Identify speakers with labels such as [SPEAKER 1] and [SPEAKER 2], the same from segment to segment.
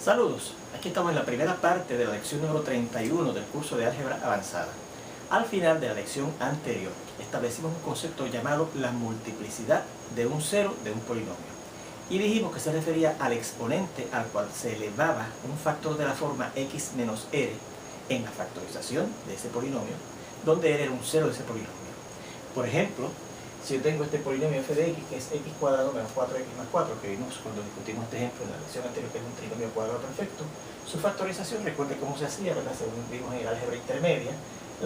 [SPEAKER 1] Saludos, aquí estamos en la primera parte de la lección número 31 del curso de álgebra avanzada. Al final de la lección anterior establecimos un concepto llamado la multiplicidad de un cero de un polinomio y dijimos que se refería al exponente al cual se elevaba un factor de la forma x menos r en la factorización de ese polinomio, donde r era un cero de ese polinomio. Por ejemplo, si yo tengo este polinomio f de x, que es x cuadrado menos 4x más 4, que vimos cuando discutimos este ejemplo en la lección anterior, que es un trinomio cuadrado perfecto, su factorización, recuerde cómo se hacía, ¿verdad? Según vimos en el álgebra intermedia,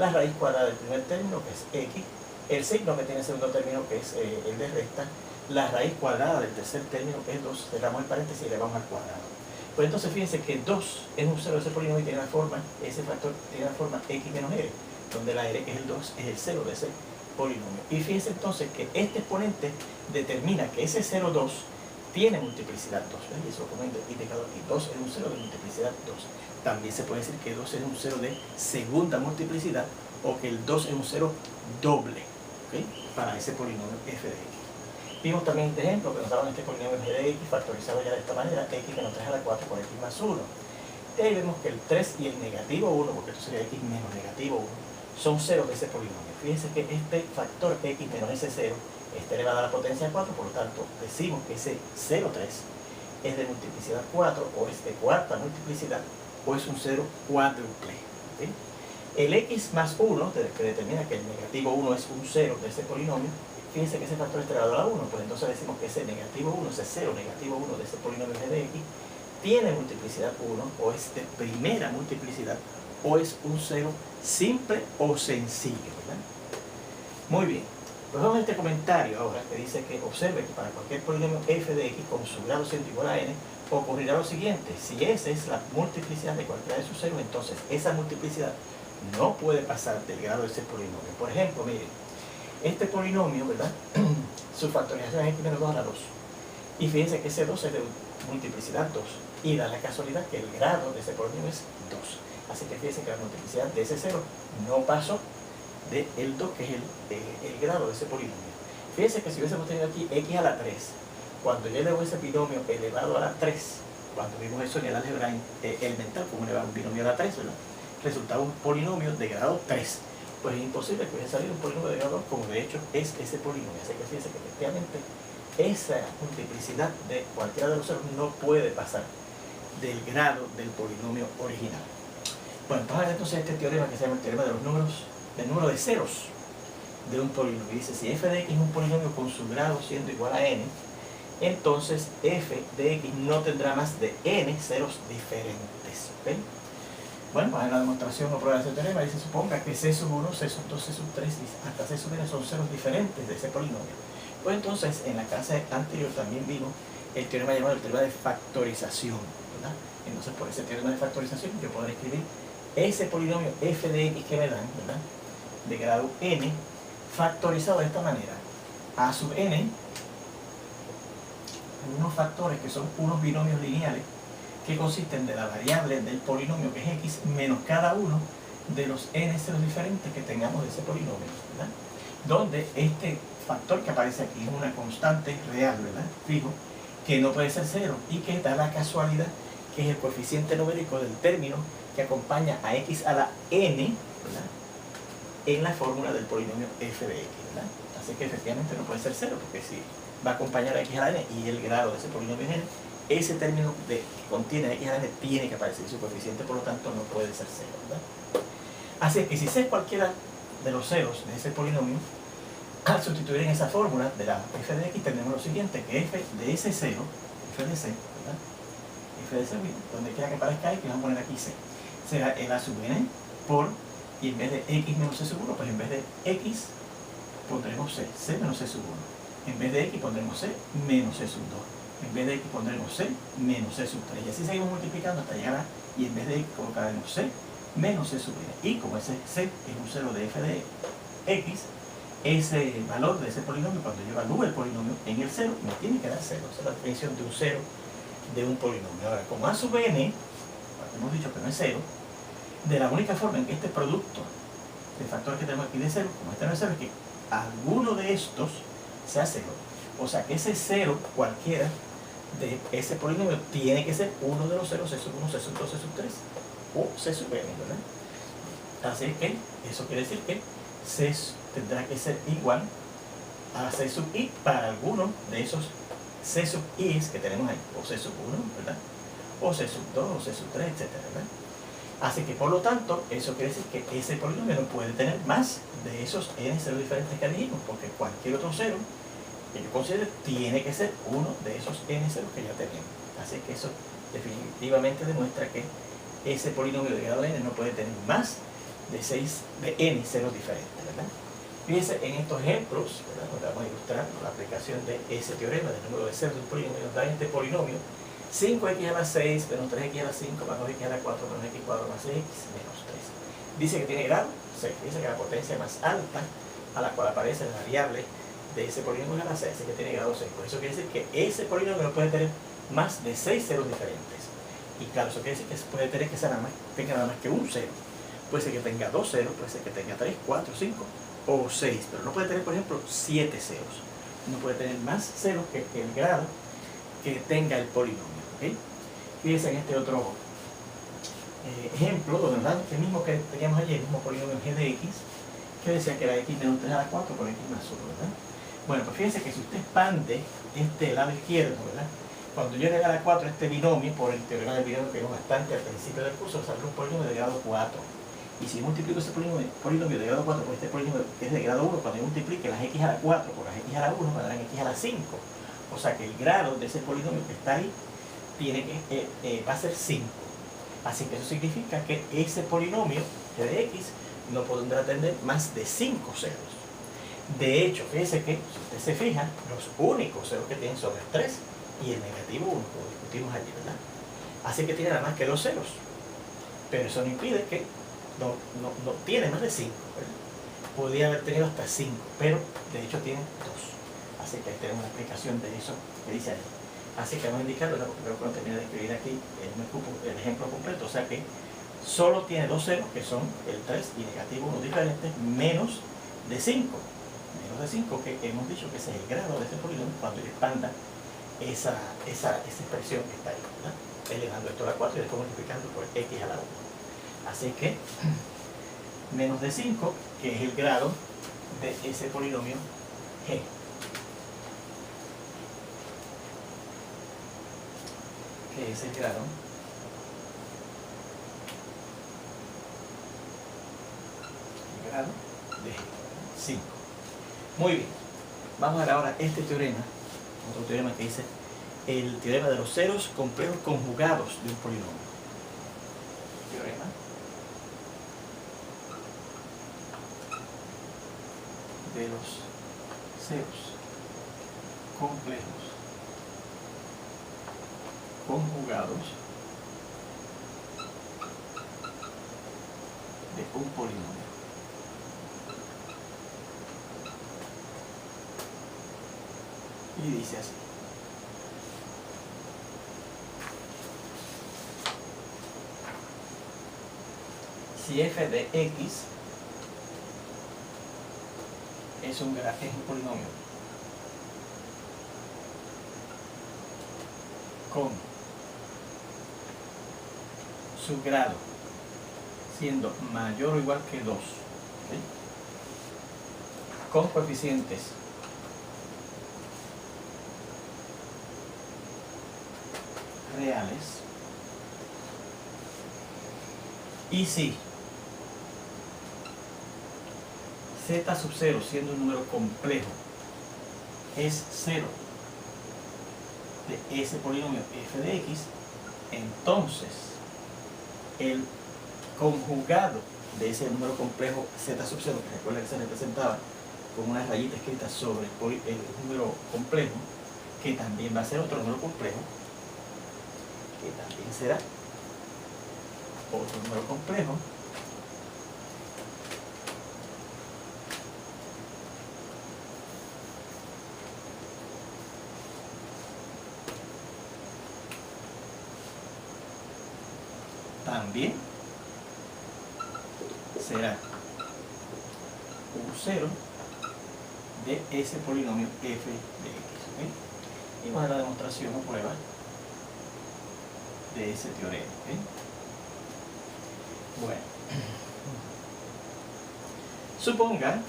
[SPEAKER 1] la raíz cuadrada del primer término, que es x, el signo que tiene el segundo término, que es el de resta, la raíz cuadrada del tercer término, que es 2, cerramos el paréntesis y elevamos al cuadrado. Pues entonces fíjense que 2 es un cero de ese polinomio y tiene la forma, ese factor tiene la forma x menos r, donde la r, que es el 2, es el cero de ese polinomio. Y fíjense entonces que este exponente determina que ese 0, 2 tiene multiplicidad 2, ¿ven? Y eso lo pongo indicado aquí. 2 es un cero de multiplicidad 2. También se puede decir que 2 es un cero de segunda multiplicidad o que el 2 es un cero doble, ¿okay? Para ese polinomio f de x. Vimos también este ejemplo que nos daban este polinomio f de x factorizado ya de esta manera, x menos 3 a la 4 por x más 1. De ahí vemos que el 3 y el negativo 1, porque esto sería x menos negativo 1, son ceros de ese polinomio. Fíjense que este factor x menos ese 0 está elevado a la potencia 4, por lo tanto decimos que ese 0,3 es de multiplicidad 4 o es de cuarta multiplicidad o es un 0 cuádruple. ¿Okay? El x más 1, que determina que el negativo 1 es un 0 de ese polinomio, fíjense que ese factor está elevado a la 1, pues entonces decimos que ese negativo 1, ese 0 negativo 1 de ese polinomio f de x, tiene multiplicidad 1 o es de primera multiplicidad o es un cero simple o sencillo, ¿verdad? Muy bien, pues vamos a este comentario ahora que dice que observe que para cualquier polinomio f de x con su grado siendo igual a n ocurrirá lo siguiente: si esa es la multiplicidad de cualquiera de sus ceros, entonces esa multiplicidad no puede pasar del grado de ese polinomio. Por ejemplo, miren, este polinomio, ¿verdad? Su factorización es x menos 2 a la 2 y fíjense que ese 2 es de multiplicidad 2 y da la casualidad que el grado de ese polinomio es 2. Así que fíjense que la multiplicidad de ese 0 no pasó del 2, que es el grado de ese polinomio. Fíjense que si hubiésemos tenido aquí x a la 3, cuando yo elevo ese binomio elevado a la 3, cuando vimos eso en el álgebra elemental, como elevar un binomio a la 3, ¿verdad? Resultaba un polinomio de grado 3. Pues es imposible que hubiese salido un polinomio de grado 2, como de hecho es ese polinomio. Así que fíjense que efectivamente esa multiplicidad de cualquiera de los ceros no puede pasar del grado del polinomio original. Bueno, vamos a ver entonces este teorema que se llama el teorema de los números, del número de ceros de un polinomio. Dice, si f de x es un polinomio con su grado siendo igual a n, entonces f de x no tendrá más de n ceros diferentes. ¿Okay? Bueno, pues en la demostración o prueba de ese teorema dice, suponga que c sub 1, c sub 2, c sub 3 y hasta c sub n son ceros diferentes de ese polinomio. Pues entonces en la clase anterior también vimos el teorema llamado el teorema de factorización, ¿verdad? Entonces por ese teorema de factorización yo podré escribir ese polinomio f de x que me dan, ¿verdad? De grado n, factorizado de esta manera: a sub n, unos factores que son unos binomios lineales que consisten de la variable del polinomio, que es x, menos cada uno de los n ceros diferentes que tengamos de ese polinomio, ¿verdad? Donde este factor que aparece aquí es una constante real, ¿verdad? Fijo, que no puede ser cero y que da la casualidad que es el coeficiente numérico del término que acompaña a x a la n, ¿verdad? En la fórmula del polinomio f de x, ¿verdad? Así que efectivamente no puede ser cero, porque si va a acompañar a x a la n y el grado de ese polinomio es n, ese término que contiene x a la n tiene que aparecer, y su coeficiente por lo tanto no puede ser cero, ¿verdad? Así que si c es cualquiera de los ceros de ese polinomio, al sustituir en esa fórmula de la f de x tendremos lo siguiente, que f de ese 0, f de c, ¿verdad? F de c, donde quiera que aparezca x, vamos a poner aquí c, será el a sub n por, y en vez de x menos c sub 1, pues en vez de x pondremos c menos c sub 1, en vez de x pondremos c menos c sub 2, en vez de x pondremos c menos c sub 3, y así seguimos multiplicando hasta llegar a, y en vez de x colocaremos c menos c sub n, y como ese c es un cero de f de x, ese valor de ese polinomio, cuando yo evalúe el polinomio en el 0, me tiene que dar 0. Esa es la definición de un 0 de un polinomio. Ahora, como a sub n, hemos dicho que no es 0, de la única forma en que este producto de factores que tenemos aquí de 0, como este no es 0, es que alguno de estos sea 0. O sea que ese 0 cualquiera de ese polinomio tiene que ser uno de los ceros C sub 1, C sub 2, C sub 3 o C sub n, ¿verdad? Así que eso quiere decir que C tendrá que ser igual a C sub i para alguno de esos C sub i's que tenemos ahí, o C sub 1, ¿verdad? O C sub 2, o C sub 3, etcétera, ¿verdad? Así que por lo tanto, eso quiere decir que ese polinomio no puede tener más de esos n ceros diferentes que dijimos, porque cualquier otro cero que yo considere tiene que ser uno de esos n ceros que ya tenemos. Así que eso definitivamente demuestra que ese polinomio de grado n no puede tener más de n ceros diferentes, ¿verdad? Fíjense en estos ejemplos, ¿verdad? Donde vamos a ilustrar la aplicación de ese teorema del número de ceros de un polinomio. Nos da este polinomio 5x a la 6 menos 3x a la 5 más 2x a la 4 menos x cuadrado más x menos 3. Dice que tiene grado 6. Dice que la potencia más alta a la cual aparece la variable de ese polinomio es a la 6, así que tiene grado 6. Por eso quiere decir que ese polinomio no puede tener más de 6 ceros diferentes. Y claro, eso quiere decir que puede tener que ser tenga nada más que un cero. Puede ser que tenga 2 ceros, puede ser que tenga 3, 4, 5 o 6, pero no puede tener, por ejemplo, 7 ceros. No puede tener más ceros que el grado que tenga el polinomio. ¿Okay? Fíjense en este otro ejemplo, donde nos dan el mismo que teníamos ayer, el mismo polinomio g de x, que decía que era x menos 3 a la 4 por x más 1, ¿verdad? Bueno, pues fíjense que si usted expande este lado izquierdo, ¿verdad? Cuando yo llegue a la 4, este binomio, por el teorema del binomio que vimos bastante al principio del curso, saldrá un polinomio de grado 4. Y si multiplico ese polinomio de grado 4 por este polinomio que es de grado 1, cuando yo multiplique las x a la 4 por las x a la 1, me darán x a la 5. O sea que el grado de ese polinomio que está ahí va a ser 5. Así que eso significa que ese polinomio g de x no podrá tener más de 5 ceros. De hecho, fíjese que, si usted se fija, los únicos ceros que tienen son el 3 y el negativo 1, como discutimos allí, ¿verdad? Así que tiene nada más que 2 ceros. Pero eso no impide que no tiene más de 5. Podría haber tenido hasta 5, pero de hecho tiene 2. Así que ahí tenemos una explicación de eso que dice ahí. Así que vamos a indicar, ¿verdad? Porque creo que no termina de escribir aquí el ejemplo completo. O sea que solo tiene 2 ceros, que son el 3 y negativo 1 diferentes, menos de 5. Menos de 5, que hemos dicho que ese es el grado de ese polinomio cuando yo expanda esa expresión que está ahí, ¿verdad? Elevando esto a la 4 y después multiplicando por x a la 1. Así que menos de 5, que es el grado de ese polinomio g. Que es el grado de g, 5. Muy bien. Vamos a ver ahora este teorema, otro teorema que dice el teorema de los ceros complejos conjugados de un polinomio. Teorema de los ceros complejos conjugados de un polinomio. Y dice así. Si f de x es un polinomio con su grado siendo mayor o igual que 2, ¿sí? Con coeficientes reales, y si z sub 0 siendo un número complejo es 0 de ese polinomio f de x, entonces el conjugado de ese número complejo z sub 0, que recuerda que se representaba con una rayita escrita sobre el número complejo, que también va a ser otro número complejo, que también será otro número complejo, también será un 0 de ese polinomio f de x. ¿Okay? Y vamos a la demostración o prueba de ese teorema. ¿Okay? Bueno, suponga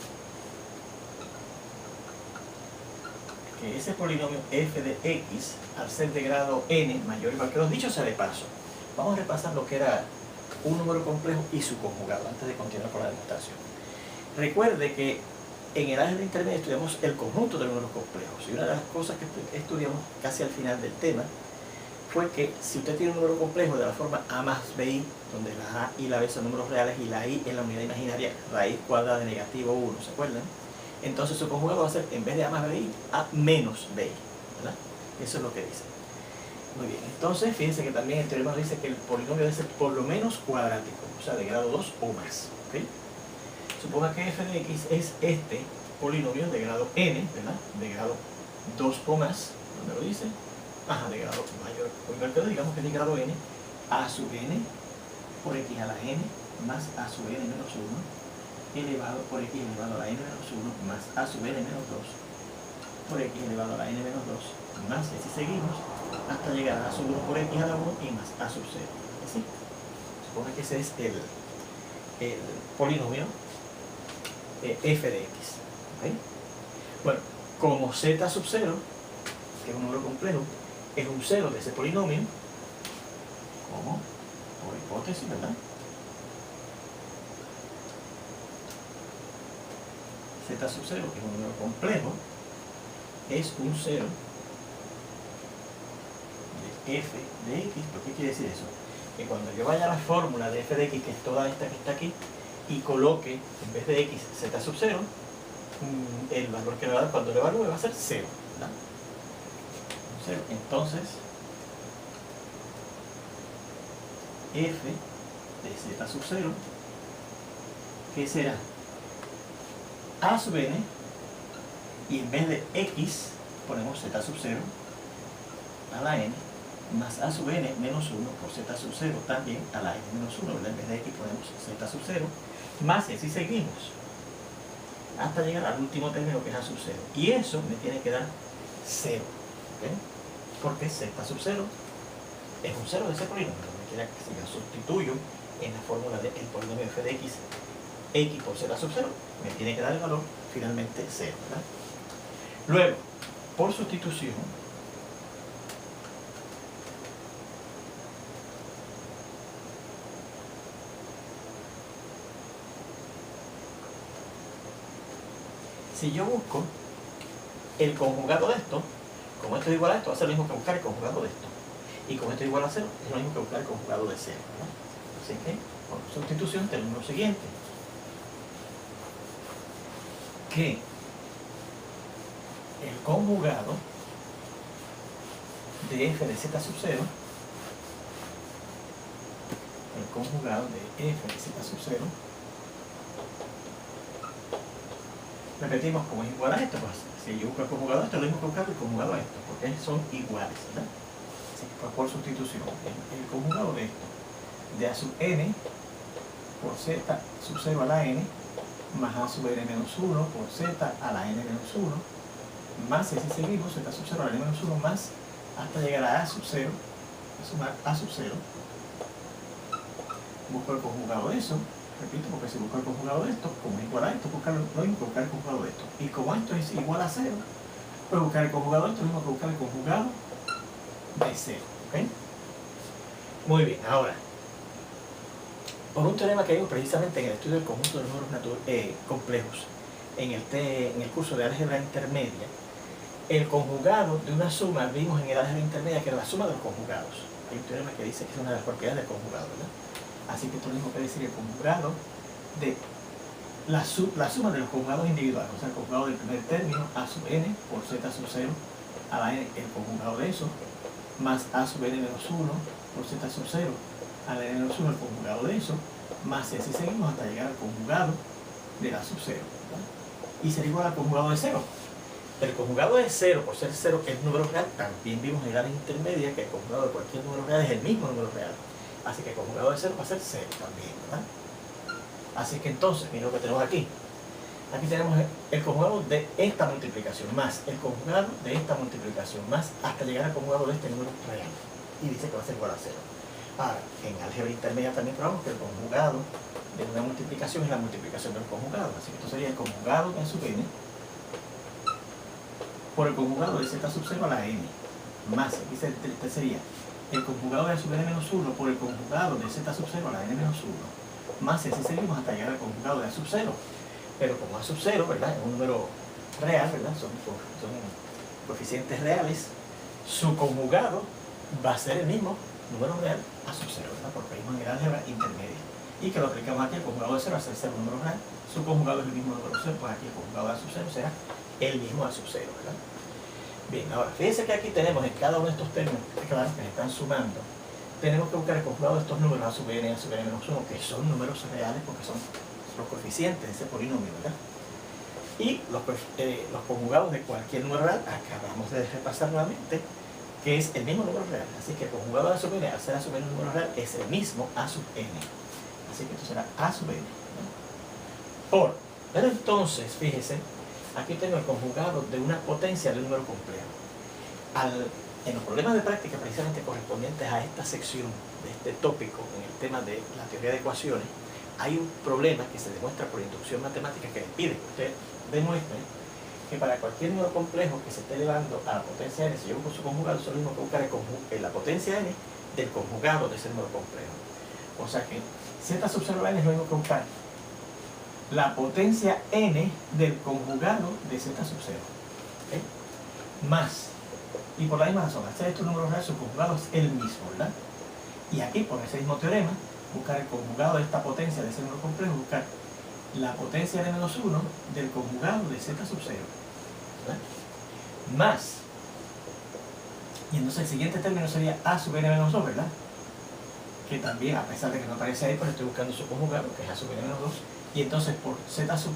[SPEAKER 1] que ese polinomio f de x, al ser de grado n mayor o igual que 2, dicho sea de paso, vamos a repasar lo que era un número complejo y su conjugado antes de continuar con la demostración. Recuerde que en el álgebra intermedia estudiamos el conjunto de números complejos, y una de las cosas que estudiamos casi al final del tema fue que si usted tiene un número complejo de la forma a más bi, donde la a y la b son números reales y la i es la unidad imaginaria raíz cuadrada de negativo 1, ¿se acuerdan? Entonces su conjugado va a ser, en vez de a más bi, a menos bi, ¿verdad? Eso es lo que dice. Muy bien, entonces fíjense que también el teorema dice que el polinomio debe ser por lo menos cuadrático, o sea, de grado 2 o más. ¿Okay? Suponga que f de x es este polinomio de grado n, ¿verdad? De grado 2 o más, ¿dónde lo dice? Ajá, de grado mayor o igual que 2, digamos que es de grado n, a sub n por x a la n más a sub n menos 1 elevado por x elevado a la n menos 1 más a sub n menos 2 por x elevado a la n menos 2 más, y así seguimos hasta llegar a sub 1 por x a la 1 y más a sub 0. ¿Así? Supone que ese es el polinomio f de x. ¿Okay? Bueno, como z sub 0, que es un número complejo, es un cero de ese polinomio, como por hipótesis, ¿verdad? Z sub 0, que es un número complejo, es un cero de f de x. ¿Pero qué quiere decir eso? Que cuando yo vaya a la fórmula de f de x, que es toda esta que está aquí, y coloque en vez de x z sub 0, el valor que le va a dar cuando le evalúe va a ser 0, ¿verdad? 0. Entonces, f de z sub 0, ¿qué será? A sub n, y en vez de x ponemos z sub 0 a la n, más a sub n menos 1 por z sub 0 también a la n menos 1, ¿verdad? En vez de x ponemos z sub 0, más, y así seguimos hasta llegar al último término, que es a sub 0. Y eso me tiene que dar 0. ¿Okay? Porque z sub 0 es un 0 de ese polinomio. Donde quiera que si yo sustituyo en la fórmula del polinomio f de x, x por z sub 0, me tiene que dar el valor finalmente 0. ¿Verdad? Luego, por sustitución, si yo busco el conjugado de esto, como esto es igual a esto, va a ser lo mismo que buscar el conjugado de esto. Y como esto es igual a 0, es lo mismo que buscar el conjugado de 0. ¿No? Así que, por sustitución, tenemos lo siguiente. Que el conjugado de f de z sub 0, el conjugado de f de z sub 0, repetimos, como es igual a esto, pues si yo busco el conjugado de esto, es lo mismo que buscar el conjugado de esto, porque son iguales, ¿verdad? Así que pues, por sustitución, el conjugado de esto, de a sub n por z sub 0 a la n, más a sub n menos 1 por z a la n menos 1, más, y así seguimos, z sub 0 a la n menos 1, más, hasta llegar a sub 0, a sumar a sub 0, busco el conjugado de eso. Repito, porque si busco el conjugado de esto, como es igual a esto, buscar lo mismo que buscar el conjugado de esto. Y como esto es igual a 0, pues buscar el conjugado de esto es lo mismo que buscar el conjugado de 0. ¿Okay? Muy bien, ahora, por un teorema que vimos precisamente en el estudio del conjunto de números complejos, en el curso de álgebra intermedia, el conjugado de una suma, vimos en el álgebra intermedia que era la suma de los conjugados. Hay un teorema que dice que es una de las propiedades del conjugado, ¿verdad? Así que esto es lo mismo que decir el conjugado de la suma de los conjugados individuales, o sea, el conjugado del primer término, a sub n por z sub 0 a la n, el conjugado de eso, más a sub n menos 1 por z sub 0 a la n menos 1, el conjugado de eso, más, y así seguimos hasta llegar al conjugado de la sub 0. ¿Verdad? Y sería igual al conjugado de 0. El conjugado de 0, por ser 0 que es número real, también vimos en la intermedia que el conjugado de cualquier número real es el mismo número real. Así que el conjugado de 0 va a ser 0 también, ¿verdad? Así que entonces, miren lo que tenemos aquí. Aquí tenemos el conjugado de esta multiplicación más el conjugado de esta multiplicación más hasta llegar al conjugado de este número real. Y dice que va a ser igual a 0. Ahora, en álgebra intermedia también probamos que el conjugado de una multiplicación es la multiplicación del conjugado. Así que esto sería el conjugado de sub n por el conjugado de z sub 0 a la n. Más, aquí sería el conjugado de sub n menos 1 por el conjugado de z sub 0 a la n menos 1. Más, y así seguimos hasta llegar al conjugado de a sub 0. Pero como a sub 0, ¿verdad? Es un número real, ¿verdad? Son coeficientes reales. Su conjugado va a ser el mismo número real a sub 0, ¿verdad? Porque vimos en el álgebra intermedia. Y que lo aplicamos aquí, el conjugado de 0 va a ser 0 número real. Su conjugado es el mismo número 0, pues aquí el conjugado de a sub 0 será el mismo a sub 0, ¿verdad? Bien, ahora, fíjense que aquí tenemos en cada uno de estos términos, claro, que se están sumando, tenemos que buscar el conjugado de estos números a sub n y a sub n menos 1, que son números reales porque son los coeficientes de ese polinomio, ¿verdad? Y los conjugados de cualquier número real, acabamos de repasar nuevamente, que es el mismo número real. Así que el conjugado de a sub n, al ser a sub n un número real, es el mismo a sub n. Así que esto será a sub n, ¿no? Pero entonces, fíjense, aquí tengo el conjugado de una potencia de un número complejo. En los problemas de práctica precisamente correspondientes a esta sección de este tópico, en el tema de la teoría de ecuaciones, hay un problema que se demuestra por inducción matemática que le pide que usted demuestre que para cualquier número complejo que se esté elevando a la potencia n, si yo busco su conjugado, es lo mismo que buscar la potencia n del conjugado de ese número complejo. O sea que z sub 0 n es lo mismo que buscar la potencia n del conjugado de z sub 0. ¿Okay? Más, y por la misma razón, al ser estos números reales, su conjugado es el mismo, ¿verdad? Y aquí, por ese mismo teorema, buscar el conjugado de esta potencia de ese número complejo, buscar la potencia n menos 1 del conjugado de z sub 0, ¿verdad? Más, y entonces el siguiente término sería a sub n menos 2, ¿verdad? Que también, a pesar de que no aparece ahí, pues estoy buscando su conjugado, que es a sub n menos 2, y entonces por z sub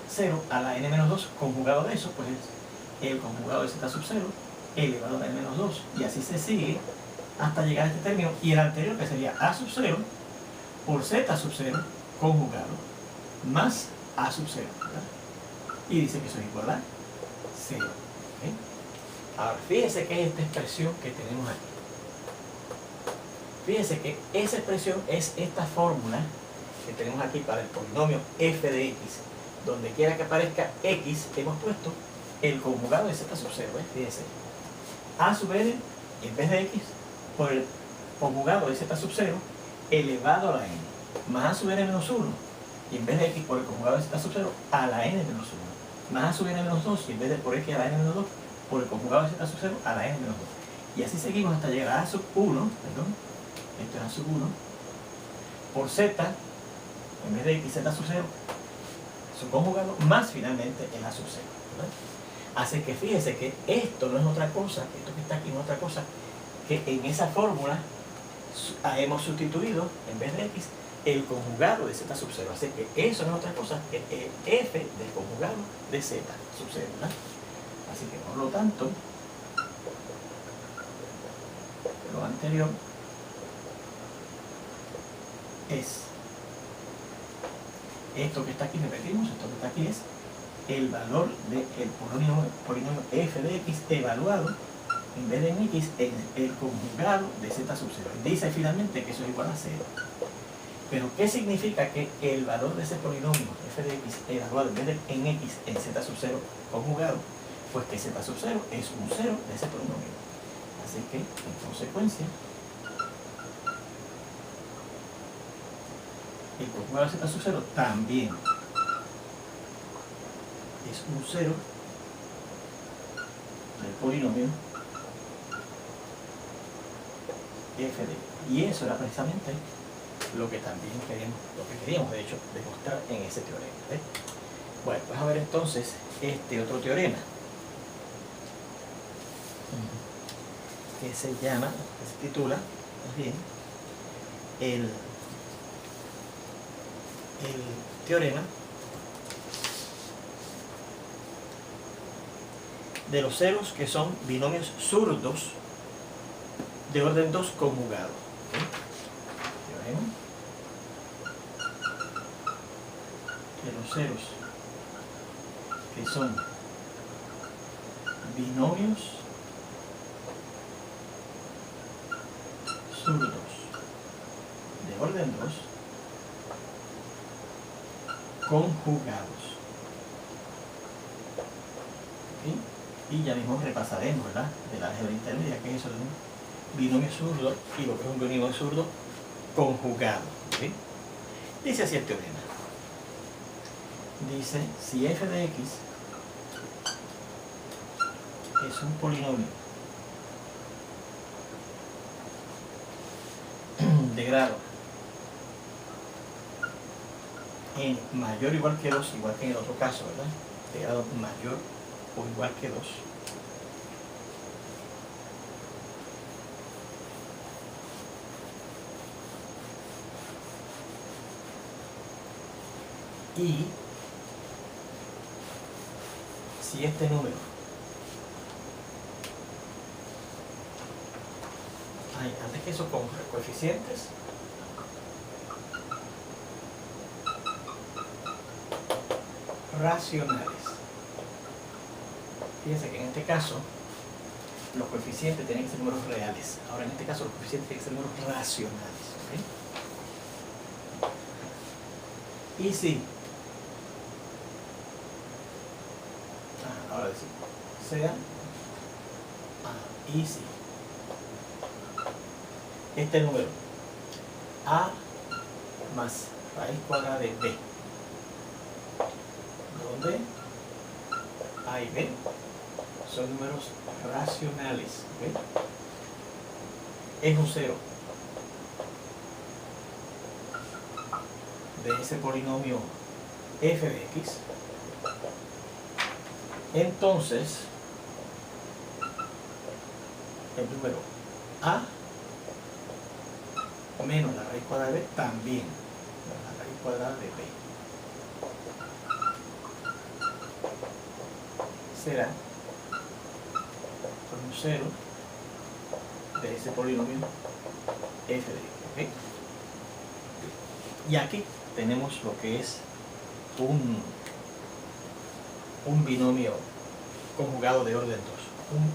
[SPEAKER 1] 0 a la n menos 2, conjugado de eso, pues es el conjugado de z sub 0 elevado a la n menos 2, y así se sigue hasta llegar a este término, y el anterior que sería a sub 0 por z sub 0 conjugado más a sub 0, ¿verdad? Y dice que eso es igual a 0. ¿Okay? Ahora, fíjense que es esta expresión que tenemos aquí. Fíjense que esa expresión es esta fórmula que tenemos aquí para el polinomio f de x. Donde quiera que aparezca x, hemos puesto el conjugado de z sub 0. Fíjense, a sub n en vez de x por el conjugado de z sub 0 elevado a la n, más a sub n menos 1, y en vez de x por el conjugado de z sub 0 a la n menos 1, más a sub n menos 2, y en vez de por x a la n menos 2, por el conjugado de z sub 0 a la n menos 2. Y así seguimos hasta llegar a sub 1, perdón, esto es a sub 1, por z, en vez de x, z sub 0, su conjugado, más finalmente el a sub 0, ¿verdad? Así que fíjense que esto no es otra cosa, esto que está aquí no es otra cosa, que en esa fórmula hemos sustituido, en vez de x, el conjugado de z sub 0. Así que eso no es otra cosa que el f del conjugado de z sub 0, ¿verdad? Así que por lo tanto, lo anterior es esto que está aquí, repetimos, esto que está aquí es el valor del polinomio f de x evaluado en vez de en x en el conjugado de z sub 0. Dice finalmente que eso es igual a 0. Pero ¿qué significa que el valor de ese polinomio f de x evaluado en vez de en x en z sub 0 conjugado? Pues que z sub 0 es un 0 de ese polinomio. Así que, en consecuencia, el conjugado de z sub 0 también es un 0 del polinomio f de y eso era precisamente lo que también queríamos de hecho demostrar en ese teorema. ¿Ves? Bueno, vamos a ver entonces este otro teorema que se llama, que se titula más bien el teorema de los ceros que son binomios zurdos de orden 2 conjugado. Teorema de los ceros que son binomios zurdos de orden 2 conjugados. ¿Okay? Y ya mismo repasaremos, ¿verdad?, del álgebra intermedia, que es eso de un binomio zurdo y lo que es un binomio zurdo conjugado. ¿Okay? Dice así el teorema. Dice, si f de x es un polinomio de grado n mayor o igual que 2, igual que en el otro caso, ¿verdad?, de grado mayor o igual que 2, y si este número antes que eso, con coeficientes racionales. Fíjense que en este caso los coeficientes tienen que ser números reales. Ahora en este caso los coeficientes tienen que ser números racionales. ¿Okay? Y si ahora decimos sea y si este número a más raíz cuadrada de b, donde a y b son números racionales, ¿okay?, es un cero de ese polinomio f de x, entonces el número a menos la raíz cuadrada de b también, la raíz cuadrada de b, será un cero de ese polinomio f de x. ¿Okay? Y aquí tenemos lo que es un binomio conjugado de orden 2,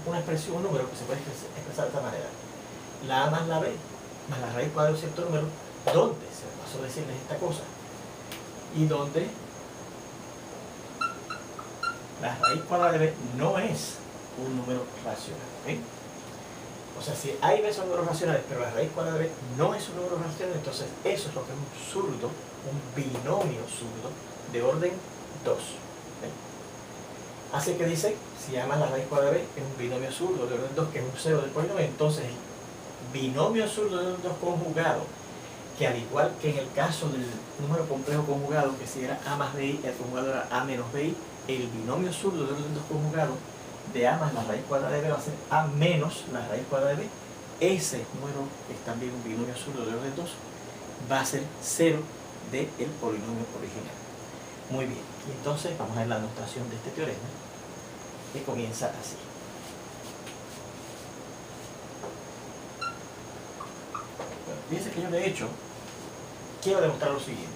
[SPEAKER 1] una expresión, un número que se puede expresar de esta manera: la a más la b más la raíz cuadrada de un cierto número, donde se me pasó a decirles esta cosa, y donde la raíz cuadrada de b no es un número racional. ¿Okay? O sea, si a y b son números racionales, pero la raíz cuadrada de b no es un número racional, entonces eso es lo que es un zurdo, un binomio zurdo de orden 2. ¿Okay? Así que dice, si a más la raíz cuadrada de b es un binomio zurdo de orden 2, que es un cero del polinomio, entonces el binomio zurdo de orden 2 conjugado, que al igual que en el caso del número complejo conjugado, que si era a más bi, el conjugado era a menos bi, el binomio zurdo de orden 2 conjugado de a más la raíz cuadrada de b va a ser a menos la raíz cuadrada de b. Ese número, que es también un binomio zurdo de orden 2, va a ser cero del polinomio original. Muy bien, y entonces vamos a ver la notación de este teorema, que comienza así. Bueno, fíjense que yo de hecho quiero demostrar lo siguiente: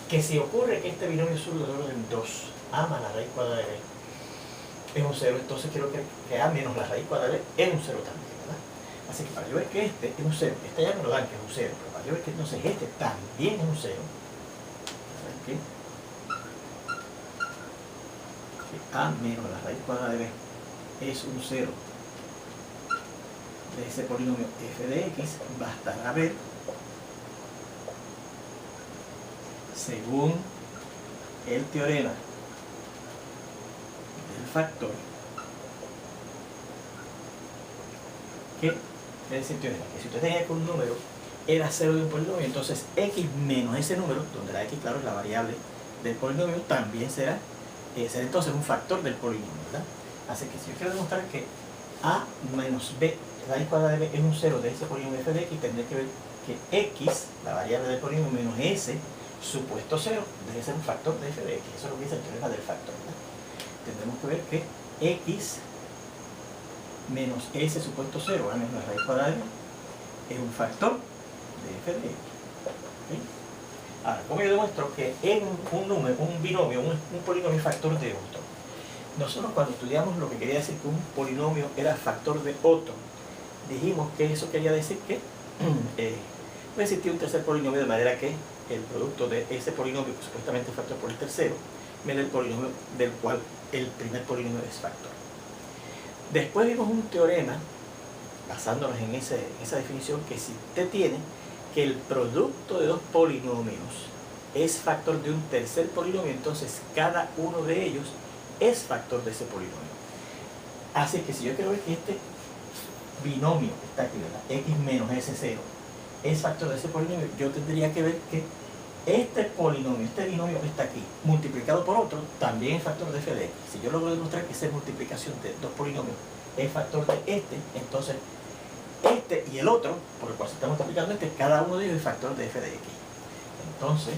[SPEAKER 1] que si ocurre que este binomio zurdo de orden 2 a más la raíz cuadrada de b es un cero, entonces quiero que a menos la raíz cuadrada de b es un cero también, ¿verdad? Así que para yo ver que este es un cero, este ya me lo dan que es un cero, pero para yo ver que entonces este también es un cero, ¿okay?, que a menos la raíz cuadrada de b es un cero de ese polinomio f de x, bastará ver, según el teorema del factor, que es decir, teorema, que si usted tenía que un número era cero de un polinomio, entonces x menos ese número, donde la x, claro, es la variable del polinomio, también será entonces un factor del polinomio, ¿verdad? Así que si yo quiero demostrar que a menos b raíz cuadrada de b es un cero de ese polinomio f de x, tendré que ver que x, la variable del polinomio, menos s supuesto cero, debe ser un factor de f de x. Eso es lo que dice el teorema del factor, ¿verdad? Tendremos que ver que x menos s supuesto cero, menos la raíz cuadrada de b, es un factor de f de x. ¿Okay? Ahora, ¿cómo yo demuestro que en un número, un binomio, un polinomio factor de otro? Nosotros cuando estudiamos lo que quería decir que un polinomio era factor de otro, dijimos que eso quería decir que no existía un tercer polinomio, de manera que el producto de ese polinomio, que supuestamente es factor por el tercero, menos el polinomio del cual el primer polinomio es factor. Después vimos un teorema, basándonos en esa definición, que si usted tiene que el producto de dos polinomios es factor de un tercer polinomio, entonces cada uno de ellos es factor de ese polinomio. Así que si yo quiero ver que este binomio que está aquí, ¿verdad?, x menos s0, es factor de ese polinomio, yo tendría que ver que este polinomio, este binomio que está aquí, multiplicado por otro, también es factor de f de x. Si yo logro demostrar que esa multiplicación de dos polinomios es factor de este, entonces este y el otro, por el cual se está multiplicando cada uno de ellos es factor de f de x. Entonces,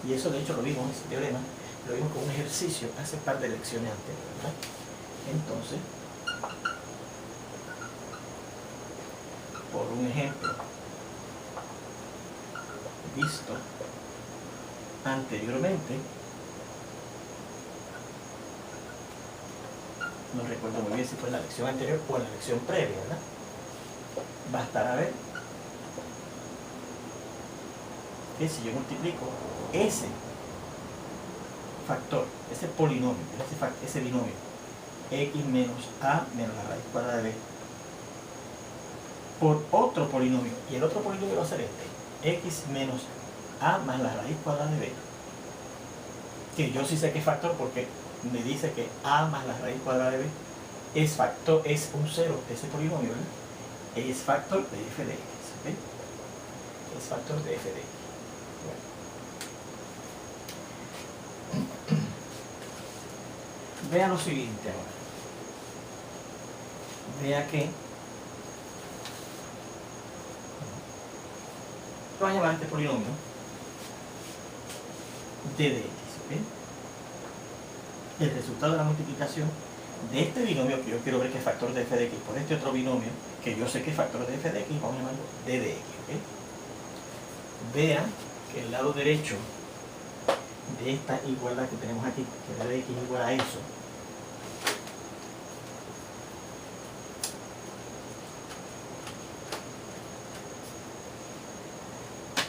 [SPEAKER 1] y eso de hecho lo vimos en ese teorema, lo vimos con un ejercicio hace par de lecciones anteriores, ¿verdad? Entonces, por un ejemplo visto anteriormente, no recuerdo muy bien si fue en la lección anterior o en la lección previa, ¿verdad? Bastará ver que si yo multiplico ese factor, ese polinomio, ese binomio, x menos a menos la raíz cuadrada de b, por otro polinomio, y el otro polinomio va a ser este, x menos a más la raíz cuadrada de b, que yo sí sé que es factor porque me dice que a más la raíz cuadrada de b es factor, es un cero de ese polinomio, ¿verdad? Es factor de f de x, ¿okay? Es factor de f de x. Bueno. Vea lo siguiente ahora. Vea que vamos a llamar a este polinomio d de x, ¿ok? El resultado de la multiplicación de este binomio, que yo quiero ver que es factor de f de x, por este otro binomio, que yo sé que es factor de f de x, vamos a llamarlo d de x, ¿ok? Vea que el lado derecho de esta igualdad que tenemos aquí, que d de x es igual a eso,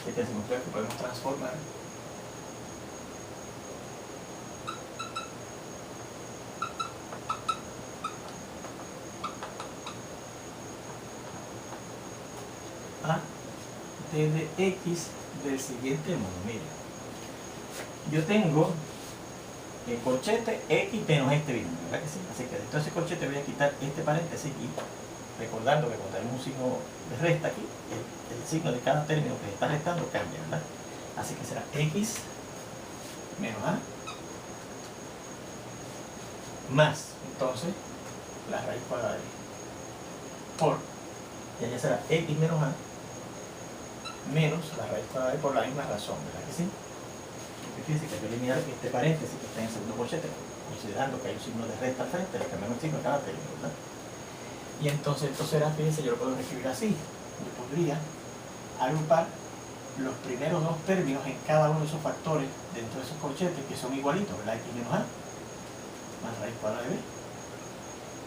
[SPEAKER 1] que hacemos que podemos transformar a d de x del siguiente modo. Mire, yo tengo el corchete x menos este binomio, ¿verdad que sí? Así que de todo ese corchete voy a quitar este paréntesis y recordando que cuando tenemos un signo de resta aquí, el signo de cada término que se está restando cambia, ¿verdad? Así que será x menos a más, entonces, la raíz cuadrada de b por, y allá será x menos a menos la raíz cuadrada de b por la misma razón, ¿verdad que sí? Porque fíjense que hay que eliminar este paréntesis que está en el segundo corchete, considerando que hay un signo de resta al frente, le cambiamos el signo de cada término, ¿verdad? Y entonces esto será, fíjense, yo lo puedo escribir así. Yo podría agrupar los primeros dos términos en cada uno de esos factores dentro de esos corchetes que son igualitos, ¿verdad? X menos a más raíz cuadrada de b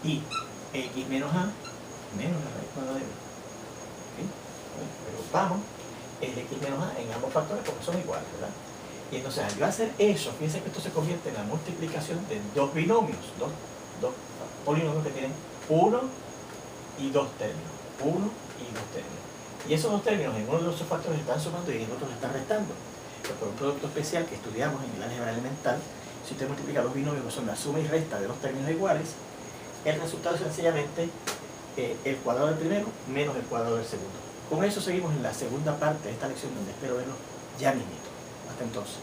[SPEAKER 1] y x menos a menos la raíz cuadrada de b. ¿Okay? Bueno, agrupamos el x menos a en ambos factores porque son iguales, ¿verdad? Y entonces al yo hacer eso, fíjense que esto se convierte en la multiplicación de dos binomios, dos polinomios que tienen uno y dos términos, uno y dos términos. Y esos dos términos en uno de los factores están sumando y en otro le están restando. Pero por un producto especial que estudiamos en el álgebra elemental, si usted multiplica los binomios que son la suma y resta de dos términos iguales, el resultado es sencillamente el cuadrado del primero menos el cuadrado del segundo. Con eso seguimos en la segunda parte de esta lección, donde espero verlo ya mismito. Hasta entonces.